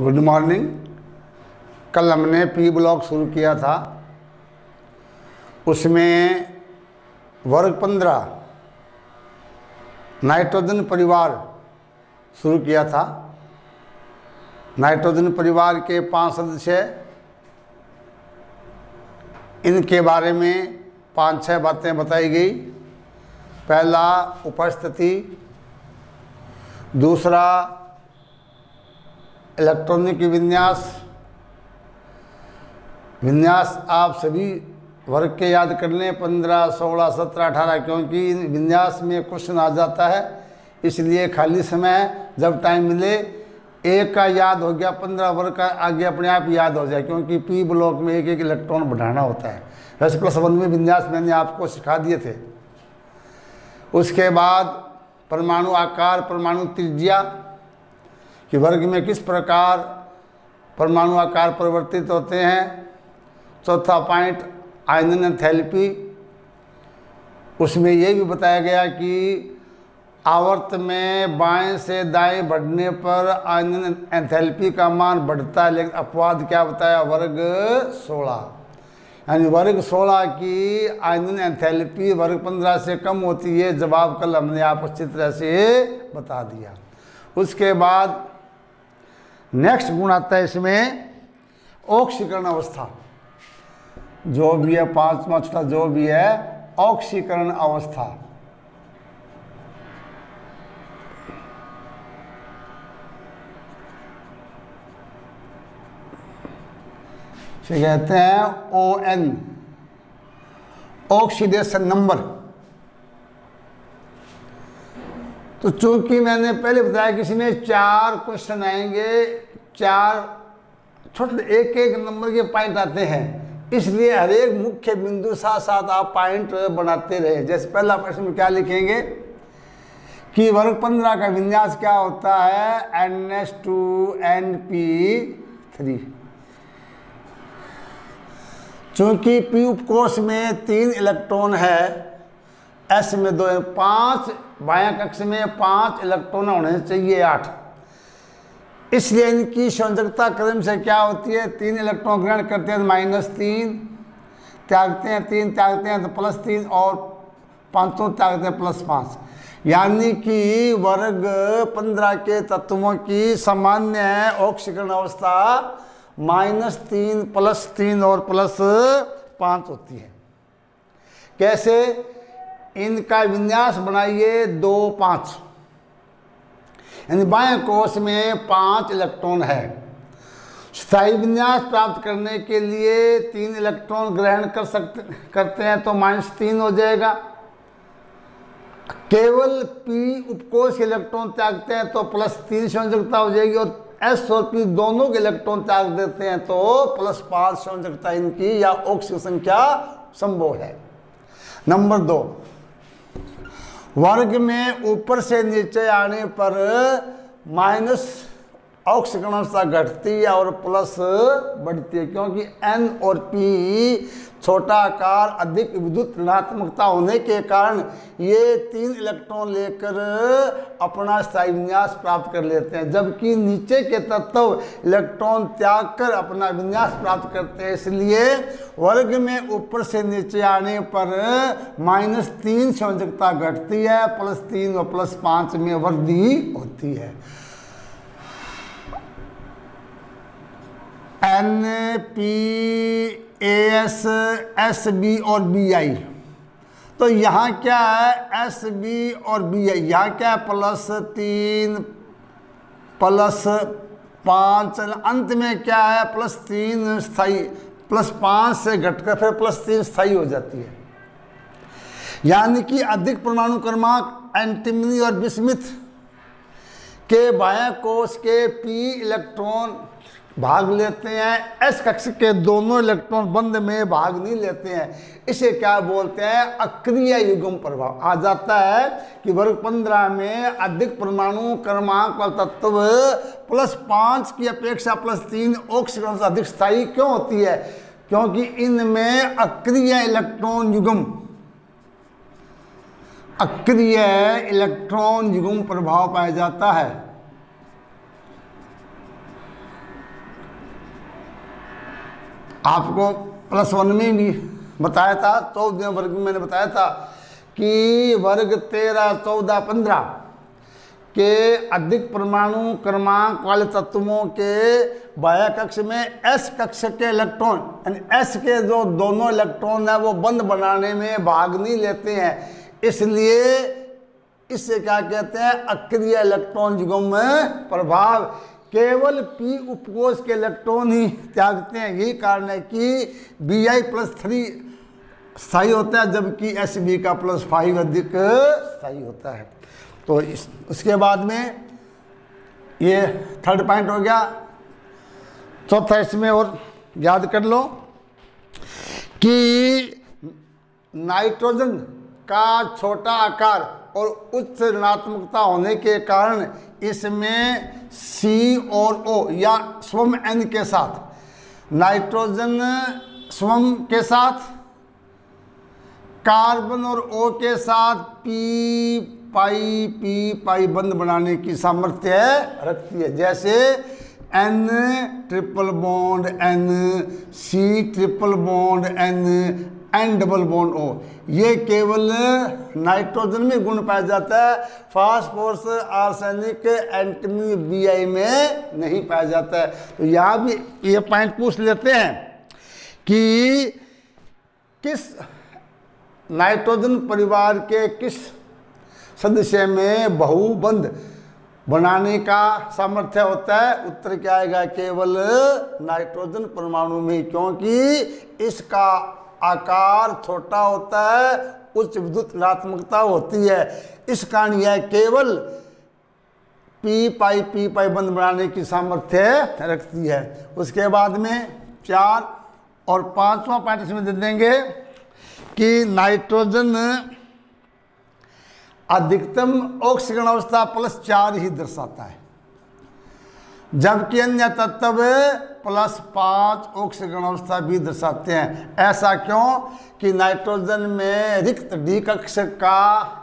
Good morning. कल हमने P block शुरू किया था, उसमें वर्ग 15 नाइट्रोजन परिवार शुरू किया था। नाइट्रोजन परिवार के 5 सदस्य, इनके बारे में 5-6 बातें बताई गई। पहला उपस्थिति, दूसरा इलेक्ट्रॉनिक विन्यास आप सभी वर्ग के याद कर लें, 15, 16, 17, 18, क्योंकि इन विन्यास में क्वेश्चन आ जाता है। इसलिए खाली समय जब टाइम मिले, एक का याद हो गया, 15 वर्ग का आगे अपने आप याद हो जाए, क्योंकि पी ब्लॉक में एक एक इलेक्ट्रॉन बढ़ाना होता है। वैसे +1 में विन्यास मैंने आपको सिखा दिए थे। उसके बाद परमाणु आकार, परमाणु त्रिज्या कि वर्ग में किस प्रकार परमाणु आकार परिवर्तित होते हैं। चौथा पॉइंट आयनन एंथैल्पी, उसमें ये भी बताया गया कि आवर्त में बाएं से दाएं बढ़ने पर आयनन एंथैल्पी का मान बढ़ता है, लेकिन अपवाद क्या बताया, वर्ग 16, यानी वर्ग 16 की आयनन एंथैल्पी वर्ग 15 से कम होती है। जवाब कल हमने आपको अच्छी तरह से बता दिया। उसके बाद नेक्स्ट गुण आता है इसमें ऑक्सीकरण अवस्था, जो भी है 5वां छठा जो भी है ऑक्सीकरण अवस्था। इसे कहते हैं ON, ऑक्सीडेशन नंबर। तो चूंकि मैंने पहले बताया कि इसमें 4 क्वेश्चन आएंगे, 4 छोटे एक एक नंबर के पॉइंट आते हैं, इसलिए हर एक मुख्य बिंदु साथ साथ आप पॉइंट बनाते रहे। जैसे पहला प्रश्न में क्या लिखेंगे कि वर्ग 15 का विन्यास क्या होता है, NH2NP3। चूंकि P उपकोष में 3 इलेक्ट्रॉन है, S में 2, 5 बायां कक्ष में 5 इलेक्ट्रॉन होने चाहिए 8, इसलिए इनकी संयोजकता क्रम से क्या होती है, 3 इलेक्ट्रॉन ग्रहण करते हैं तो -3, त्यागते हैं 3, त्यागते हैं तो +3, और 5 त्यागते हैं +5। यानी कि वर्ग 15 के तत्वों की सामान्य ऑक्सीकरण अवस्था -3, +3 और +5 होती है। कैसे? इनका विन्यास बनाइए 2, 5, यानी बाएं कोष में 5 इलेक्ट्रॉन है। स्थायी विन्यास प्राप्त करने के लिए 3 इलेक्ट्रॉन ग्रहण करते हैं तो -3 हो जाएगा। केवल P उपकोष के इलेक्ट्रॉन त्यागते हैं तो +3 संयोजकता हो जाएगी, और S और P दोनों के इलेक्ट्रॉन त्याग देते हैं तो +5 संयोजकता इनकी या ऑक्सीजन संख्या संभव है। नंबर 2, वर्ग में ऊपर से नीचे आने पर माइनस ऑक्सीकरण अवस्था घटती है और प्लस बढ़ती है, क्योंकि N और P छोटा आकार, अधिक विद्युत ऋणात्मकता होने के कारण ये 3 इलेक्ट्रॉन लेकर अपना स्थायी विन्यास प्राप्त कर लेते हैं, जबकि नीचे के तत्व इलेक्ट्रॉन त्याग कर अपना विन्यास प्राप्त करते हैं। इसलिए वर्ग में ऊपर से नीचे आने पर -3 संयोजकता घटती है, +3 और +5 में वृद्धि होती है। NP, AS, SB और BI। तो यहाँ क्या है, SB और BI, यहाँ क्या है, +3 +5, अंत में क्या है, +3 स्थायी, +5 से घटकर फिर +3 स्थायी हो जाती है। यानी कि अधिक परमाणु क्रमांक एंटिमनी और बिस्मिथ के बायां कोष के P इलेक्ट्रॉन भाग लेते हैं, S कक्ष के दोनों इलेक्ट्रॉन बंद में भाग नहीं लेते हैं। इसे क्या बोलते हैं, अक्रिय युग्म प्रभाव। आ जाता है कि वर्ग 15 में अधिक परमाणु क्रमांक वाला तत्व +5 की अपेक्षा +3 ऑक्सीकरण से अधिक स्थायी क्यों होती है, क्योंकि इनमें अक्रिय इलेक्ट्रॉन युग्म प्रभाव पाया जाता है। आपको +1 में भी बताया था, 14 वर्ग में मैंने बताया था कि वर्ग 13, 14, 15 के अधिक परमाणु क्रमांक वाले तत्वों के बाह्य कक्ष में s कक्ष के इलेक्ट्रॉन, यानी s के जो दोनों इलेक्ट्रॉन है वो बंद बनाने में भाग नहीं लेते हैं, इसलिए इससे क्या कहते हैं, अक्रिय इलेक्ट्रॉन युग्म प्रभाव। केवल p उपकोष के इलेक्ट्रॉन ही त्यागते हैं, यही कारण है कि Bi+3 स्थायी होता है जबकि Sb का +5 अधिक स्थायी होता है। तो उसके बाद में ये 3rd पॉइंट हो गया। चौथा इसमें और याद कर लो कि नाइट्रोजन का छोटा आकार और उच्च ऋणात्मकता होने के कारण इसमें C और O या स्वयं N के साथ, नाइट्रोजन स्वयं के साथ, कार्बन और O के साथ p बंद बनाने की सामर्थ्य रखती है। जैसे N triple bond N, C triple bond N double bond O, ये केवल नाइट्रोजन में गुण पाया जाता है, फास्फोरस, आर्सेनिक, एंटीमनी, Bi में नहीं पाया जाता है। तो यहाँ भी ये पॉइंट पूछ लेते हैं कि किस नाइट्रोजन परिवार के किस सदस्य में बहुबंध बनाने का सामर्थ्य होता है। उत्तर क्या आएगा, केवल नाइट्रोजन परमाणु में, क्योंकि इसका आकार छोटा होता है, उच्च विद्युत ऋणात्मकता होती है। इस कारण यह केवल p बंध बनाने की सामर्थ्य रखती है। उसके बाद में 4 और 5वां पॉइंट इसमें दे देंगे कि नाइट्रोजन अधिकतम ऑक्सीकरण अवस्था +4 ही दर्शाता है, जबकि अन्य तत्व +5 ऑक्सीकरण अवस्था भी दर्शाते हैं। ऐसा क्यों कि नाइट्रोजन में रिक्त डी कक्ष का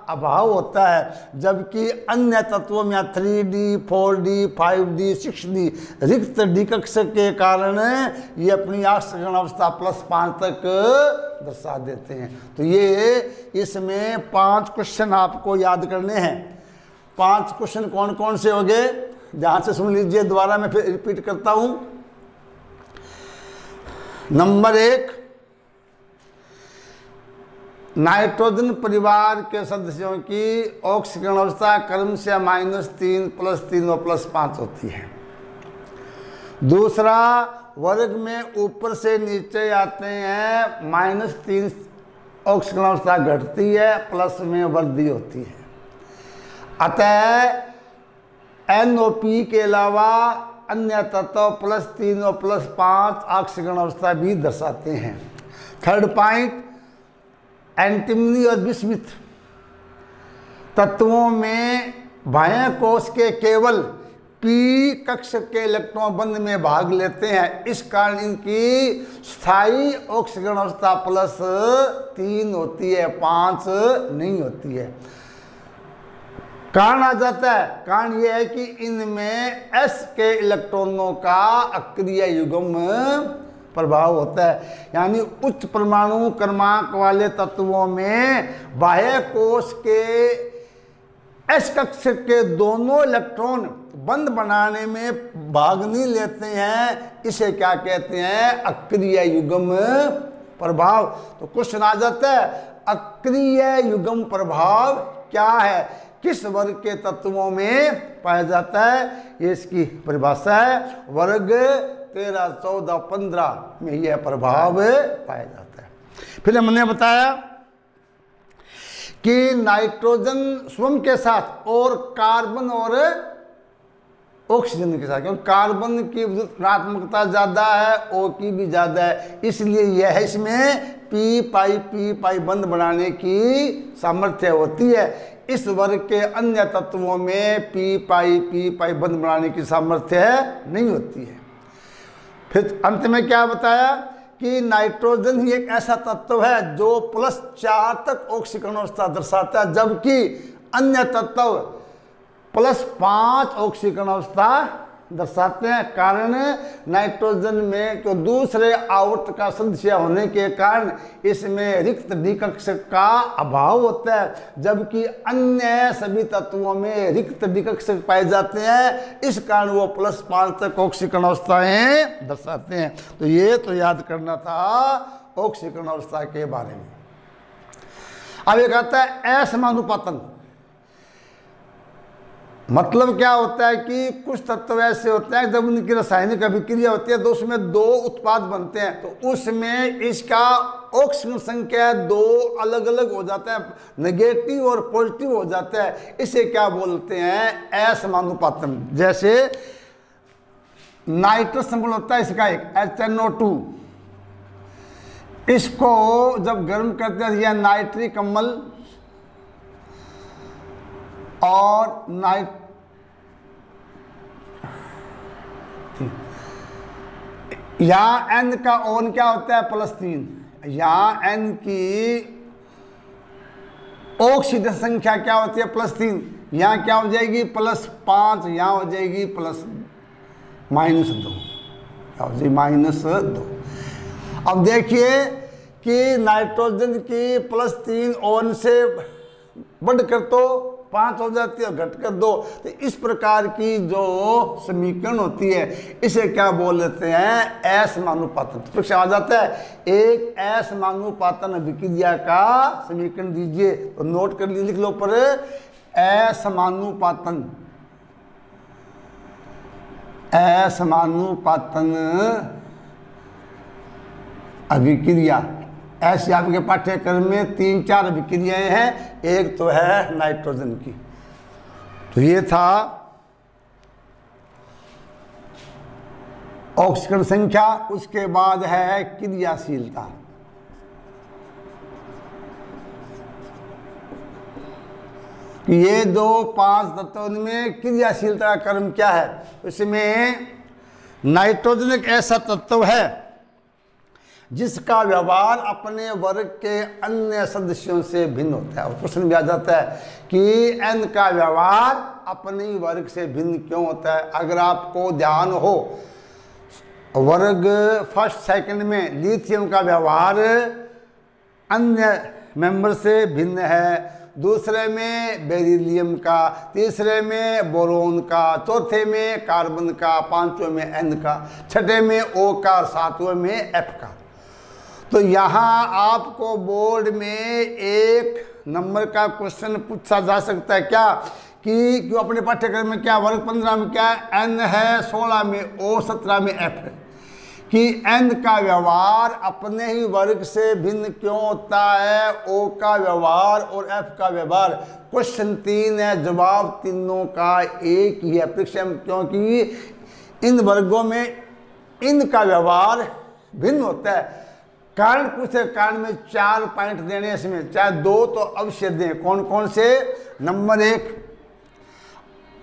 अभाव होता है, जबकि अन्य तत्वों में 3D, 4D, 5D, 6D रिक्त डी कक्ष के कारण ये अपनी ऑक्सीकरण अवस्था +5 तक दर्शा देते हैं। तो ये इसमें 5 क्वेश्चन आपको याद करने हैं। 5 क्वेश्चन कौन कौन से हो गए, ध्यान से सुन लीजिए, दोबारा मैं फिर रिपीट करता हूं। नंबर 1, नाइट्रोजन परिवार के सदस्यों की ऑक्सीकरण अवस्था क्रमशः -3, +3 और +5 होती है। दूसरा, वर्ग में ऊपर से नीचे आते हैं -3 ऑक्सीकरण अवस्था घटती है, प्लस में वृद्धि होती है। अतः NO3 के अलावा अन्य तत्व +3 और +5 ऑक्सीकरण अवस्था भी दर्शाते हैं। 3rd पॉइंट, एंटीमनी और विस्मित तत्वों में बाह्य कोश के केवल p कक्ष के इलेक्ट्रॉन बंध में भाग लेते हैं, इस कारण इनकी स्थायी ऑक्सीकरण अवस्था +3 होती है, 5 नहीं होती है। कारण आ जाता है, कारण यह है कि इनमें s के इलेक्ट्रॉनों का अक्रिय युग्म प्रभाव होता है, यानी उच्च परमाणु क्रमांक वाले तत्वों में बाह्य कोश के s कक्ष के दोनों इलेक्ट्रॉन बंध बनाने में भाग नहीं लेते हैं, इसे क्या कहते हैं, अक्रिय युग्म प्रभाव। तो क्वेश्चन आ जाता है, अक्रिय युग्म प्रभाव क्या है, किस वर्ग के तत्वों में पाया जाता है, ये इसकी परिभाषा है। वर्ग 13, 14, 15 में यह प्रभाव पाया जाता है। फिर हमने बताया कि नाइट्रोजन स्वयं के साथ और कार्बन और ऑक्सीजन के साथ, क्योंकि कार्बन की ऋणात्मकता ज़्यादा है, O की भी ज़्यादा है, इसलिए यह इसमें p बंध बनाने की सामर्थ्य होती है। इस वर्ग के अन्य तत्वों में p बंध बनाने की सामर्थ्य नहीं होती है। फिर अंत में क्या बताया कि नाइट्रोजन ही एक ऐसा तत्व है जो +4 तक ऑक्सीकरण अवस्था दर्शाता है, जबकि अन्य तत्व +5 ऑक्सीकरण अवस्था दर्शाते हैं। कारण नाइट्रोजन में जो दूसरे आवर्त का सदस्य होने के कारण इसमें रिक्त डी कक्षक का अभाव होता है, जबकि अन्य सभी तत्वों में रिक्त डी कक्षक पाए जाते हैं। इस कारण वो +5 तक ऑक्सीकरण अवस्थाएं दर्शाते हैं। तो ये तो याद करना था ऑक्सीकरण अवस्था के बारे में। अब एक आता है असमानुपातन। मतलब क्या होता है कि कुछ तत्व ऐसे होते हैं जब उनकी रासायनिक अभिक्रिया होती है तो उसमें 2 उत्पाद बनते हैं, तो उसमें इसका ऑक्सीजन संख्या 2 अलग अलग हो जाता है, नेगेटिव और पॉजिटिव हो जाता है। इसे क्या बोलते हैं? असमानुपातन। जैसे नाइट्रस संबल होता है इसका एक HNO2, इसको जब गर्म करते हैं या नाइट्रिक अम्ल और यहाँ N का ओन क्या होता है? +3। यहाँ N की ऑक्सीजन संख्या क्या होती है? +3। यहाँ क्या हो जाएगी? +5। यहाँ हो जाएगी -2, क्या हो जाएगी? -2। अब देखिए कि नाइट्रोजन की +3 ओन से बढ़कर तो 5 हो जाती है, घटकर 2। तो इस प्रकार की जो समीकरण होती है इसे क्या बोल देते हैं? असमानुपातन। तो परीक्षा आ जाता है एक असमानुपातन अभिक्रिया का समीकरण दीजिए, तो नोट कर लीजिए, लिख लो पर असमानुपातन। असमानुपातन अभिक्रिया ऐसे आपके पाठ्यक्रम में 3-4 अभिक्रियाएं हैं, एक तो है नाइट्रोजन की। तो ये था ऑक्सीकरण संख्या। उसके बाद है क्रियाशीलता। ये जो 5 तत्वों में क्रियाशीलता का क्रम क्या है? इसमें नाइट्रोजन एक ऐसा तत्व है जिसका व्यवहार अपने वर्ग के अन्य सदस्यों से भिन्न होता है। और प्रश्न भी आ जाता है कि N का व्यवहार अपने ही वर्ग से भिन्न क्यों होता है? अगर आपको ध्यान हो, वर्ग 1st 2nd में लिथियम का व्यवहार अन्य मेंबर से भिन्न है, दूसरे में बेरिलियम का, तीसरे में बोरोन का, चौथे में कार्बन का, 5वें में N का, 6ठे में O का, 7वें में F का। तो यहाँ आपको बोर्ड में 1 नंबर का क्वेश्चन पूछा जा सकता है क्या कि क्यों अपने पाठ्यक्रम में क्या वर्ग 15 में क्या N है, 16 में O, 17 में F है, कि N का व्यवहार अपने ही वर्ग से भिन्न क्यों होता है? O का व्यवहार और F का व्यवहार। क्वेश्चन 3 है, जवाब तीनों का एक ही है परीक्षा में, क्योंकि इन वर्गों में इनका व्यवहार भिन्न होता है। कारण पूछे, कारण में 4 पॉइंट देने, इसमें चाहे 2 तो अवश्य दें। कौन कौन से? नंबर 1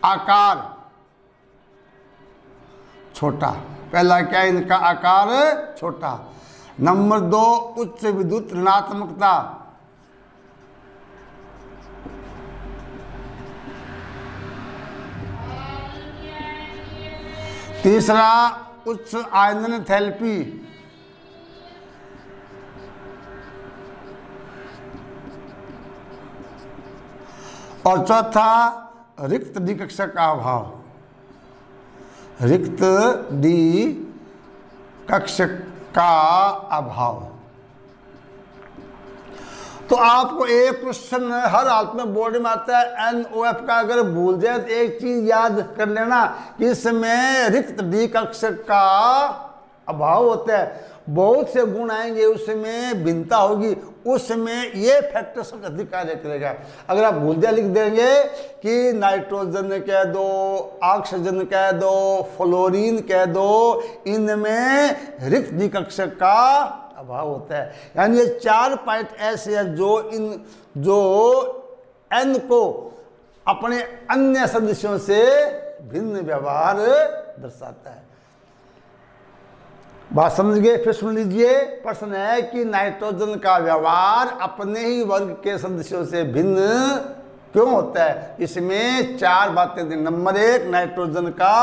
आकार छोटा, पहला क्या है? इनका आकार छोटा। नंबर 2 उच्च विद्युत ऋणात्मकता। तीसरा उच्च आयनन एंथैल्पी। और चौथा रिक्त डी कक्षक का अभाव। रिक्त डी कक्षक का अभाव। तो आपको एक क्वेश्चन हर हालत में बोर्ड में आता है NOF का, अगर भूल जाए तो एक चीज याद कर लेना कि इसमें रिक्त डी कक्षक का अभाव होता है। बहुत से गुण आएंगे, उसमें भिन्नता होगी, उसमें ये फैक्टर सबसे अधिक कार्य करेगा। अगर आप भूल जाए लिख देंगे कि नाइट्रोजन कह दो, ऑक्सीजन कह दो, फ्लोरीन कह दो, इनमें रिक्त डी कक्षक का अभाव होता है। यानी ये 4 पॉइंट ऐसे हैं जो N को अपने अन्य सदस्यों से भिन्न व्यवहार दर्शाता है। बात समझ गए? फिर सुन लीजिए। प्रश्न है कि नाइट्रोजन का व्यवहार अपने ही वर्ग के सदस्यों से भिन्न क्यों होता है? इसमें 4 बातें दी। नंबर 1 नाइट्रोजन का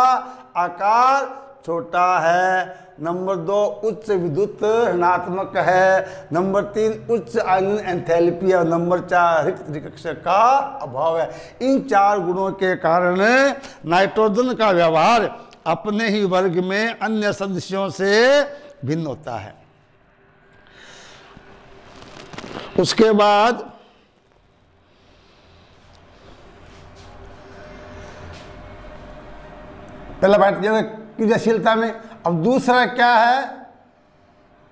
आकार छोटा है। नंबर 2 उच्च विद्युत ऋणात्मक है। नंबर 3 उच्च आयनन एंथैल्पी है। नंबर 4 रिक्त कक्षक का अभाव है। इन 4 गुणों के कारण नाइट्रोजन का व्यवहार अपने ही वर्ग में अन्य सदस्यों से भिन्न होता है। उसके बाद पहला बात क्रियाशीलता में। अब दूसरा क्या है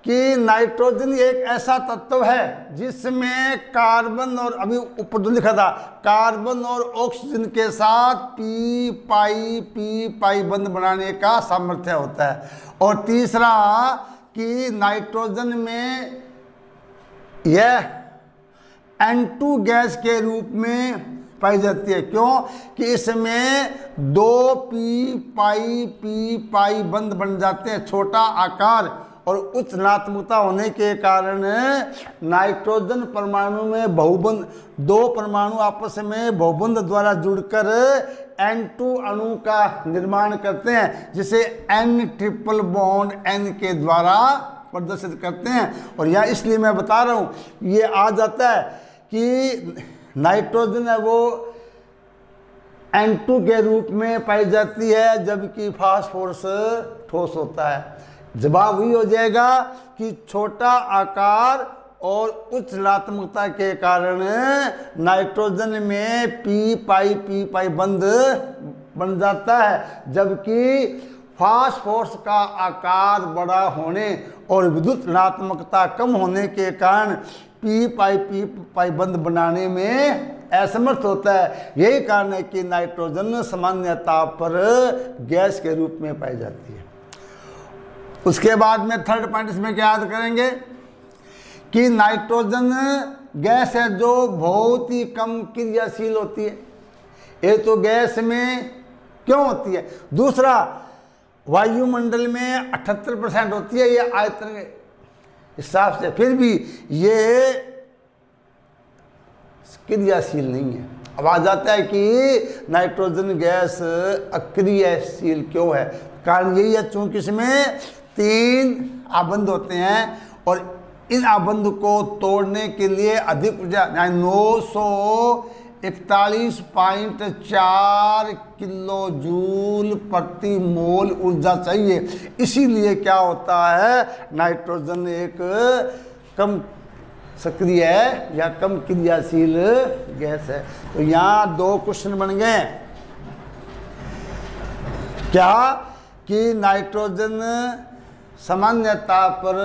कि नाइट्रोजन एक ऐसा तत्व है जिसमें कार्बन और, अभी ऊपर जो लिखा था, कार्बन और ऑक्सीजन के साथ पी पाई बंध बनाने का सामर्थ्य होता है। और तीसरा कि नाइट्रोजन में यह N2 गैस के रूप में पाई जाती है। क्यों कि इसमें 2 पी पाई बंध बन जाते हैं। छोटा आकार और उच्च ऋणात्मकता होने के कारण नाइट्रोजन परमाणु में बहुबंध, 2 परमाणु आपस में बहुबंध द्वारा जुड़कर N2 अणु का निर्माण करते हैं, जिसे N ट्रिपल बॉन्ड N के द्वारा प्रदर्शित करते हैं। और यहाँ इसलिए मैं बता रहा हूँ, ये आ जाता है कि नाइट्रोजन है वो N2 के रूप में पाई जाती है, जबकि फास्फोरस ठोस होता है। जवाब वही हो जाएगा कि छोटा आकार और उच्च ऋणात्मकता के कारण नाइट्रोजन में पी पाई बंध बन जाता है, जबकि फास्फोरस का आकार बड़ा होने और विद्युत ऋणात्मकता कम होने के कारण पी पाई बंध बनाने में असमर्थ होता है। यही कारण है कि नाइट्रोजन सामान्य ताप पर गैस के रूप में पाई जाती है। उसके बाद में थर्ड पॉइंट इसमें क्या याद करेंगे कि नाइट्रोजन गैस है जो बहुत ही कम क्रियाशील होती है। ये तो गैस में क्यों होती है? दूसरा, वायुमंडल में 78% होती है ये आयतन के हिसाब से, फिर भी ये क्रियाशील नहीं है। अब आ जाता है कि नाइट्रोजन गैस अक्रियाशील क्यों है? कारण यही है चूंकि इसमें 3 आबंध होते हैं और इन आबंध को तोड़ने के लिए अधिक ऊर्जा 941.4 किलो जूल प्रति मोल ऊर्जा चाहिए। इसीलिए क्या होता है, नाइट्रोजन एक कम सक्रिय है या कम क्रियाशील गैस है। तो यहाँ 2 क्वेश्चन बन गए। क्या कि नाइट्रोजन सामान्य ताप पर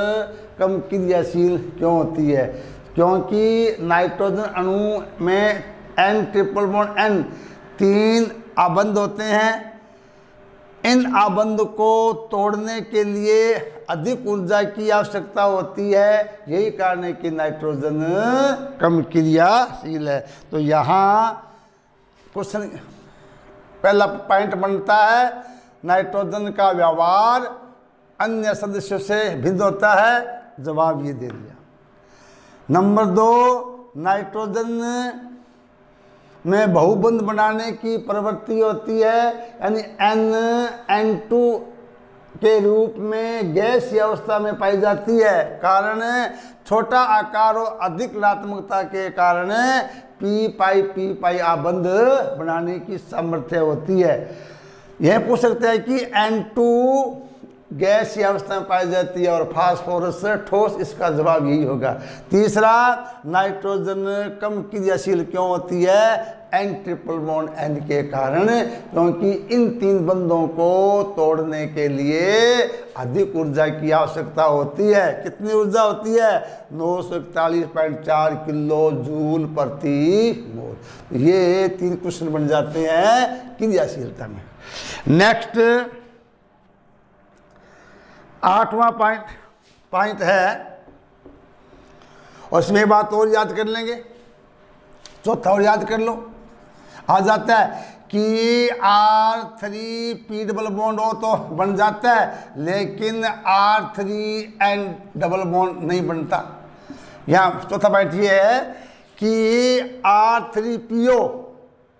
कम क्रियाशील क्यों होती है? क्योंकि नाइट्रोजन अणु में N ट्रिपल बॉन्ड N 3 आबंध होते हैं। इन आबंध को तोड़ने के लिए अधिक ऊर्जा की आवश्यकता होती है। यही कारण है कि नाइट्रोजन कम क्रियाशील है। तो यहाँ क्वेश्चन पहला पॉइंट बनता है, नाइट्रोजन का व्यवहार अन्य सदस्यों से भिन्न होता है। जवाब ये दे दिया। नंबर 2, नाइट्रोजन में बहुबंध बनाने की प्रवृत्ति होती है, यानी N2 के रूप में गैस की अवस्था में पाई जाती है। कारण छोटा आकार और अधिक ऋणात्मकता के कारण पी पाई आबंध बनाने की सामर्थ्य होती है। यह पूछ सकते हैं कि N2 गैस की अवस्था में पाई जाती है और फास्फोरस ठोस, इसका जवाब यही होगा। तीसरा, नाइट्रोजन कम क्रियाशील क्यों होती है? N ट्रिपल बॉन्ड N के कारण, क्योंकि इन 3 बंधों को तोड़ने के लिए अधिक ऊर्जा की आवश्यकता होती है। कितनी ऊर्जा होती है? 941.4 किलो जूल प्रति मोल। ये 3 क्वेश्चन बन जाते हैं क्रियाशीलता में। नेक्स्ट 8वां पॉइंट है, और इसमें बात और याद कर लेंगे। चौथा और याद कर लो। आ जाता है कि R3P डबल बॉन्ड हो तो बन जाता है, लेकिन R3N डबल बॉन्ड नहीं बनता। यहाँ चौथा पॉइंट ये है कि R3PO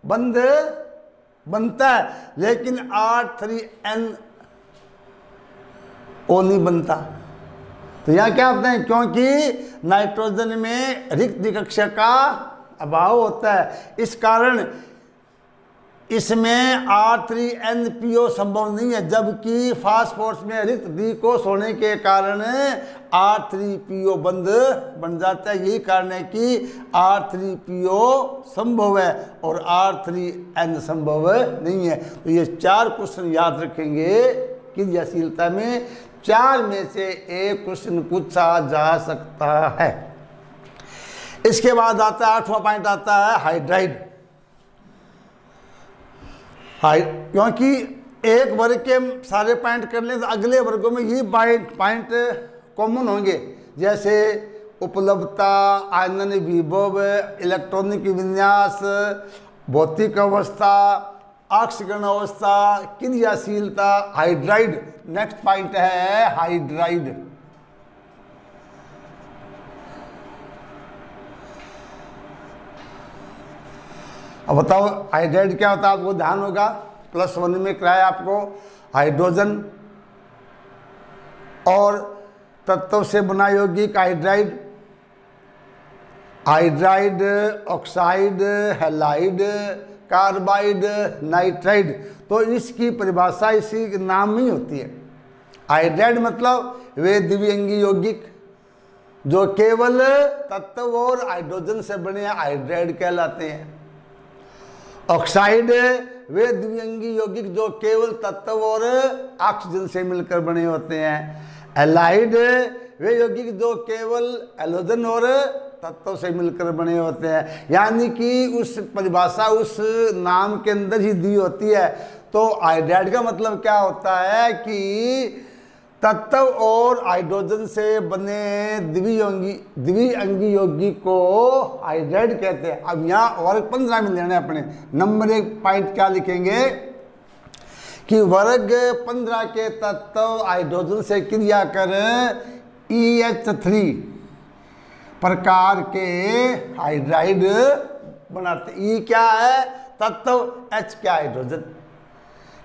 बंध बनता है, लेकिन R3NO नहीं बनता। तो यहाँ क्या होता है, क्योंकि नाइट्रोजन में रिक्त कक्षा का अभाव होता है, इस कारण इसमें R3NPO संभव नहीं है, जबकि फास्फोरस में रिक्त डिकोष होने के कारण R3PO बंध बन जाता है। यही कारण है कि R3PO संभव है और R3N संभव नहीं है। तो ये 4 क्वेश्चन याद रखेंगे, क्रियाशीलता में 4 में से एक क्वेश्चन पूछा जा सकता है। इसके बाद आता है 8वां पॉइंट, आता है हाइड्राइड। क्योंकि एक वर्ग के सारे पॉइंट कर लें तो अगले वर्गों में ये पॉइंट कॉमन होंगे, जैसे उपलब्धता, आयनन विभव, इलेक्ट्रॉनिक विन्यास, भौतिक अवस्था, ऑक्सीकरण अवस्था, क्रियाशीलता, हाइड्राइड। नेक्स्ट पॉइंट है हाइड्राइड। अब बताओ हाइड्राइड क्या होता है, आपको ध्यान होगा +1 में कराया आपको। हाइड्रोजन और तत्व से बना यौगिक hydride, hydride, oxide, halide, carbide, nitride. तो इसकी परिभाषा इसी नाम में ही होती है। हाइड्राइड मतलब वे द्विअंगी यौगिक जो केवल तत्व और हाइड्रोजन से बने हाइड्राइड कहलाते हैं। ऑक्साइड वे द्विअंगी यौगिक जो केवल तत्व और ऑक्सीजन से मिलकर बने होते हैं। हैलाइड वे यौगिक जो केवल हैलोजन और तत्व से मिलकर बने होते हैं। यानी कि उस परिभाषा उस नाम के अंदर ही दी होती है। तो हाइड्राइड का मतलब क्या होता है कि तत्व और हाइड्रोजन से बने द्विअंगी यौगिक को हाइड्राइड कहते हैं। अब यहाँ वर्ग 15 में लेना है अपने। नंबर 1 पॉइंट क्या लिखेंगे कि वर्ग 15 के तत्व हाइड्रोजन से क्रिया कर EH3 प्रकार के हाइड्राइड बनाते। E क्या है तत्व, H क्या हाइड्रोजन।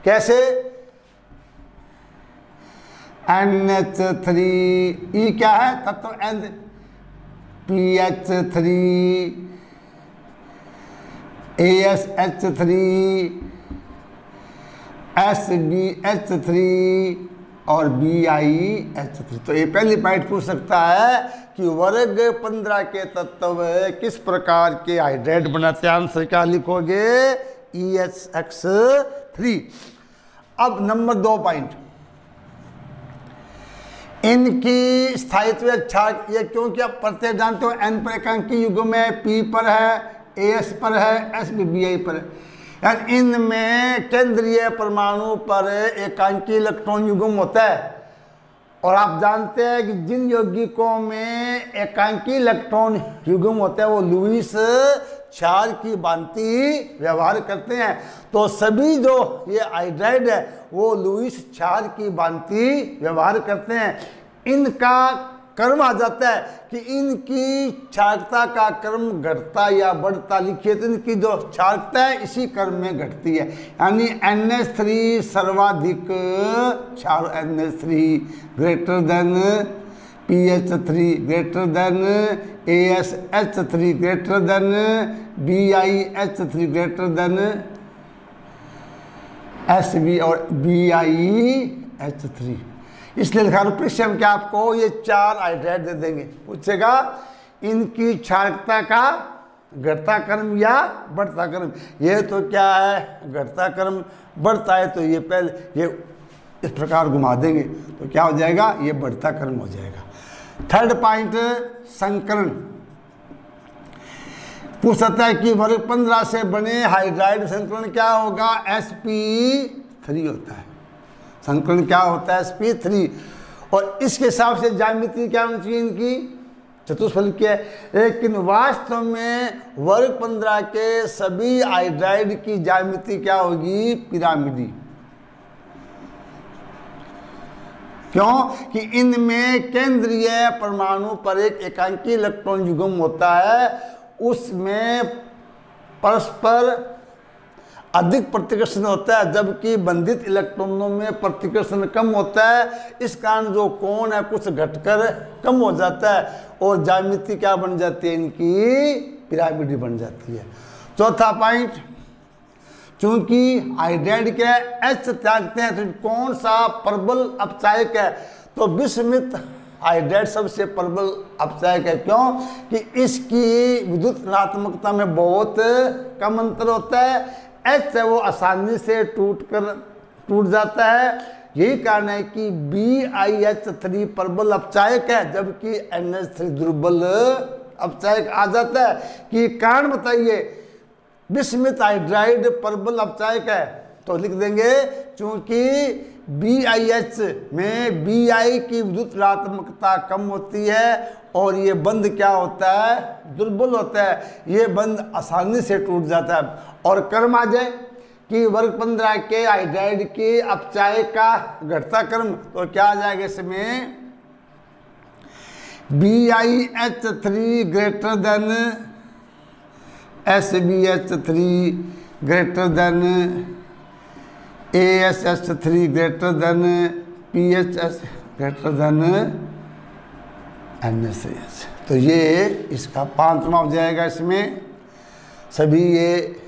कैसे, NH3, E क्या है तत्व N, PH3, ASH3, SBH3 और BiH3। तो ये पहली पॉइंट पूछ सकता है कि वर्ग 15 के तत्व किस प्रकार के हाइड्राइड बनाते हैं। आंसर क्या लिखोगे, EHX3। अब नंबर 2 पॉइंट, इनकी स्थायित्व क्षारक, ये क्योंकि आप प्रत्येक जानते हो N पर एकांकी युग्म है, P पर है, AS पर है, S Bi पर है। यानी इनमें केंद्रीय परमाणु पर एकांकी इलेक्ट्रॉन युग्म होता है। और आप जानते हैं कि जिन यौगिकों में एकांकी इलेक्ट्रॉन युग्म होता है वो लुईस क्षार की भांति व्यवहार करते हैं। तो सभी जो ये हाइड्राइड है वो लुईस क्षार की भांति व्यवहार करते हैं। इनका क्रम आ जाता है कि इनकी क्षारकता का क्रम घटता या बढ़ता। लिखिए तो इनकी जो क्षारकता है इसी क्रम में घटती है। यानी NH3 सर्वाधिक क्षार, NH3 greater than PH3 greater than ASH3 greater than BiH3 greater than SB और BiH3। इसलिए लिखा परीक्षा में क्या आपको ये 4 हाइड्राइड दे देंगे। पूछेगा इनकी क्षारकता का घटता क्रम या बढ़ता क्रम। ये तो क्या है घटता क्रम, बढ़ता है तो ये पहले ये इस प्रकार घुमा देंगे तो क्या हो जाएगा, ये बढ़ता क्रम हो जाएगा। 3rd पॉइंट संकरण। पूछ सकता है कि वर्ग 15 से बने हाइड्राइड संकरण क्या होगा, sp3 होता है। संकलन क्या होता है, sp3। और इसके हिसाब से ज्यामिति क्या होनी चाहिए इनकी, चतुष्फलकीय है। लेकिन वास्तव में वर्ग 15 के सभी हाइड्राइड की ज्यामिति क्या होगी, पिरामिडी। क्यों कि इनमें केंद्रीय परमाणु पर एक एकांकी इलेक्ट्रॉन युग्म होता है, उसमें परस्पर अधिक प्रतिकर्षण होता है, जबकि बंधित इलेक्ट्रॉनों में प्रतिकर्षण कम होता है। इस कारण जो कोण है कुछ घटकर कम हो जाता है और ज्यामिति क्या बन जाती है, इनकी पिरामिड बन जाती है। चौथा पॉइंट, चूंकि हाइड्राइड के एच त्यागते हैं तो कौन सा प्रबल अपचायक है, तो विषमित हाइड्राइड सबसे प्रबल अपचायक है। क्यों कि इसकी विद्युत ऋणात्मकता में बहुत कम अंतर होता है। एच है वो आसानी से टूट जाता है। यही कारण है कि BiH3 प्रबल अपचायक है, जबकि NH3 दुर्बल अपचायक आ जाता है। कि कारण बताइए, विषमित हाइड्राइड प्रबल अपचायक है तो लिख देंगे चूंकि BiH में Bi की विद्युत ऋणात्मकता कम होती है और ये बंध क्या होता है, दुर्बल होता है। ये बंध आसानी से टूट जाता है। और क्रम आ जाए कि वर्ग 15 के हाइड्राइड के अपचायक का घटता क्रम, तो क्या आ जाएगा इसमें, BiH3 greater than SbH3 greater than ASH3 greater than PHS greater than NaCH। तो ये इसका 5वां हो जाएगा। इसमें सभी ये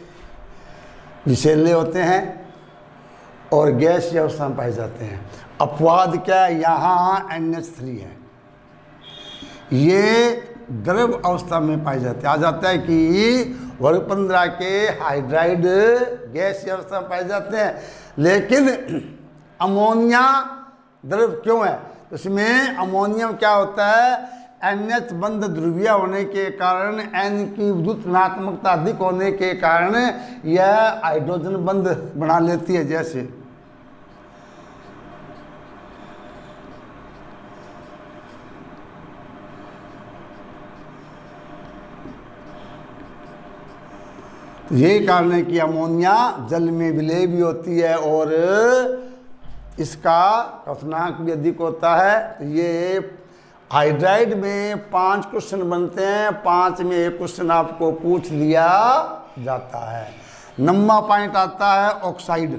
विषैले होते हैं और गैसीय अवस्था में पाए जाते हैं। अपवाद क्या है, यहाँ NH3 है, ये द्रव अवस्था में पाए जाते हैं। आ जाता है कि वर्ग 15 के हाइड्राइड गैसीय अवस्था में पाए जाते हैं, लेकिन अमोनिया द्रव क्यों है, तो इसमें अमोनियम क्या होता है, NH बंध ध्रुवीय होने के कारण, N की विद्युत ऋणात्मकता अधिक होने के कारण यह हाइड्रोजन बंध बना लेती है। जैसे यही कारण है कि अमोनिया जल में विलय भी होती है और इसका क्वथनांक भी अधिक होता है। तो ये हाइड्राइड में 5 क्वेश्चन बनते हैं, 5 में एक क्वेश्चन आपको पूछ लिया जाता है। 9वां पॉइंट आता है ऑक्साइड।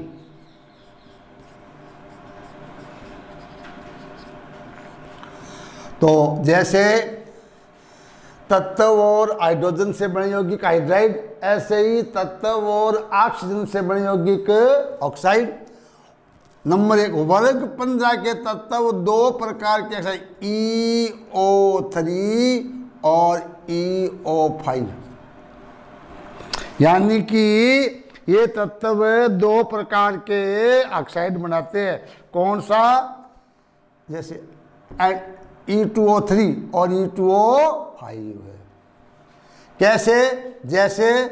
तो जैसे तत्व और हाइड्रोजन से बने यौगिक हाइड्राइड, ऐसे ही तत्व और ऑक्सीजन से बने यौगिक ऑक्साइड। नंबर 1, वर्ग 15 के तत्व 2 प्रकार के EO3 और EO5, यानी कि ये तत्व 2 प्रकार के ऑक्साइड बनाते हैं। कौन सा, जैसे E2O3 और E2O5 है। कैसे, जैसे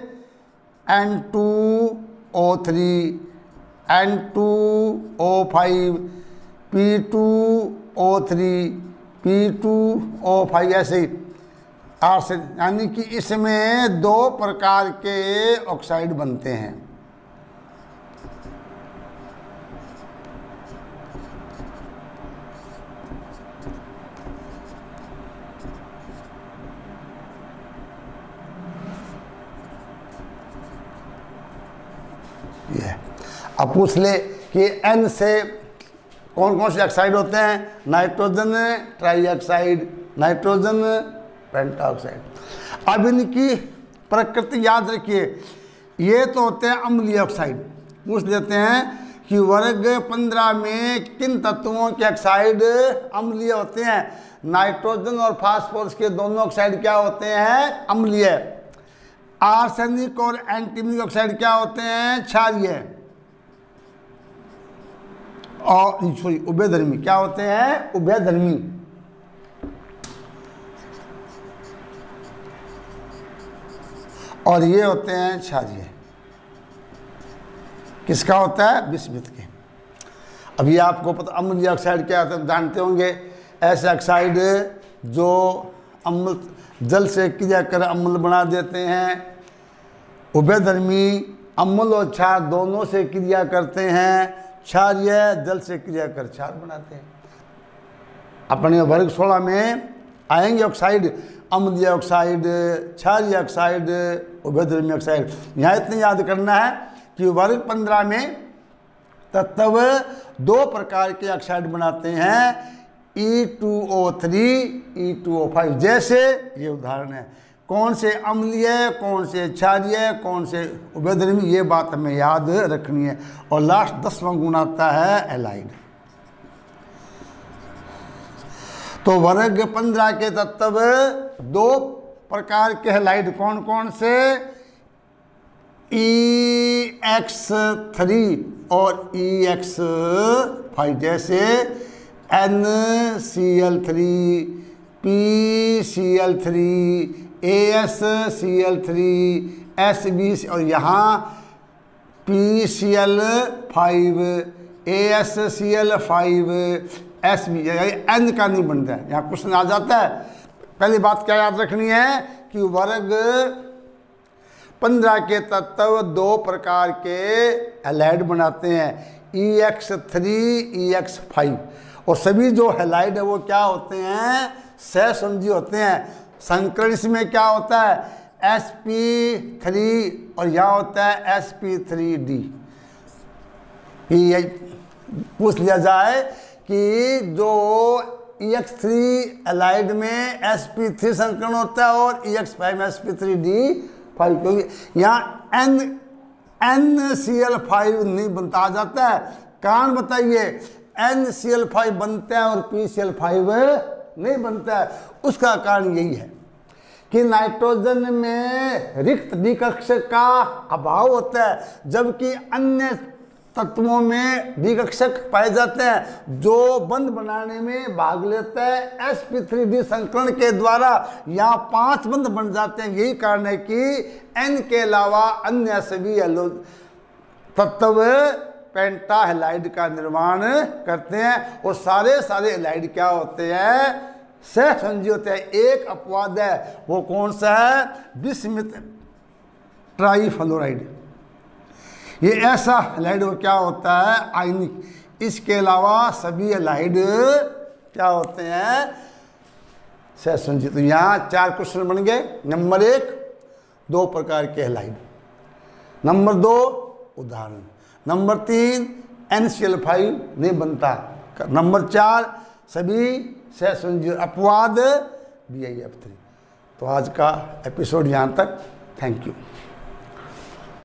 N2O3, N2O5, P2O3, P2O5, ऐसे ही आर्सेन, यानी कि इसमें 2 प्रकार के ऑक्साइड बनते हैं। अब पूछ ले कि N से कौन कौन से ऑक्साइड होते हैं, नाइट्रोजन ट्राईऑक्साइड, नाइट्रोजन पेंटाऑक्साइड। अब इनकी प्रकृति याद रखिए, ये तो होते हैं अम्लीय ऑक्साइड। पूछ लेते हैं कि वर्ग 15 में किन तत्वों के ऑक्साइड अम्लीय होते हैं। नाइट्रोजन और फास्फोरस के दोनों ऑक्साइड क्या होते हैं, अम्लीय। आर्सेनिक और एंटीमनी ऑक्साइड क्या होते हैं, क्षारीय। और सॉरी उभयधर्मी, क्या होते हैं, उभयधर्मी। और ये होते हैं क्षारीय। किसका होता है, विषमित के। अभी आपको पता अम्लीय ऑक्साइड क्या होता है, जानते होंगे। ऐसे ऑक्साइड जो अम्ल जल से क्रिया कर अम्ल बना देते हैं। उभयधर्मी अम्ल और क्षार दोनों से क्रिया करते हैं। क्षारीय जल से क्रिया कर क्षार बनाते हैं। अपने वर्ग 16 में आएंगे ऑक्साइड, अम्लीय ऑक्साइड, क्षारीय ऑक्साइड, उभयधर्मी ऑक्साइड। यहाँ इतने याद करना है कि वर्ग 15 में तत्व दो प्रकार के ऑक्साइड बनाते हैं, E2O3, E2O5। जैसे ये उदाहरण है, कौन से अम्लीय, कौन से क्षारीय, कौन से उभयधर्मी, ये बात हमें याद रखनी है। और लास्ट 10वां गुण आता है एलाइड। तो वर्ग 15 के तत्व दो प्रकार के हैलाइड कौन कौन से, EX3 और EX5। जैसे NCl3, PCl3, AsCl3, SbC, और यहाँ PCl5, AsCl5, Sb, N का नहीं बनता है। यहाँ क्वेश्चन आ जाता है। पहली बात क्या याद रखनी है कि वर्ग 15 के तत्व दो प्रकार के हैलाइड बनाते हैं, EX3, EX5। और सभी जो हैलाइड है वो क्या होते हैं, सहसंयोजी होते हैं। संकरण इसमें क्या होता है, sp3, और यहाँ होता है sp3d। ये पूछ लिया जाए कि जो EX3 हैलाइड में sp3 संकरण होता है और EX5 में sp3d5, क्योंकि यहाँ NCl5 नहीं बनता, आ जाता है। कारण बताइए, NCl5 बनता है और PCl5 नहीं बनता है। उसका कारण यही है कि नाइट्रोजन में रिक्त द्विकक्षक का अभाव होता है, जबकि अन्य तत्वों में द्विकक्षक पाए जाते हैं जो बंध बनाने में भाग लेता है sp3d संकरण के द्वारा। यहाँ 5 बंध बन जाते हैं। यही कारण है कि N के अलावा अन्य सभी तत्व पेंटा हैलाइड का निर्माण करते हैं। और सारे हैलाइड क्या होते हैं, सहसंयोजी होते हैं। एक अपवाद है, वो कौन सा है, विस्मित ट्राइफ्लोराइड। ये ऐसा हैलाइड क्या होता है, आयनिक। इसके अलावा सभी हैलाइड क्या होते हैं, सहसंयोजी। तो यहाँ 4 क्वेश्चन बन गए। नंबर 1, दो प्रकार के हैलाइड। नंबर 2, उदाहरण। नंबर 3, NCl5 नहीं बनता। नंबर 4, सभी सहसंयोजी, अपवाद BiF3। तो आज का एपिसोड यहाँ तक। Thank you.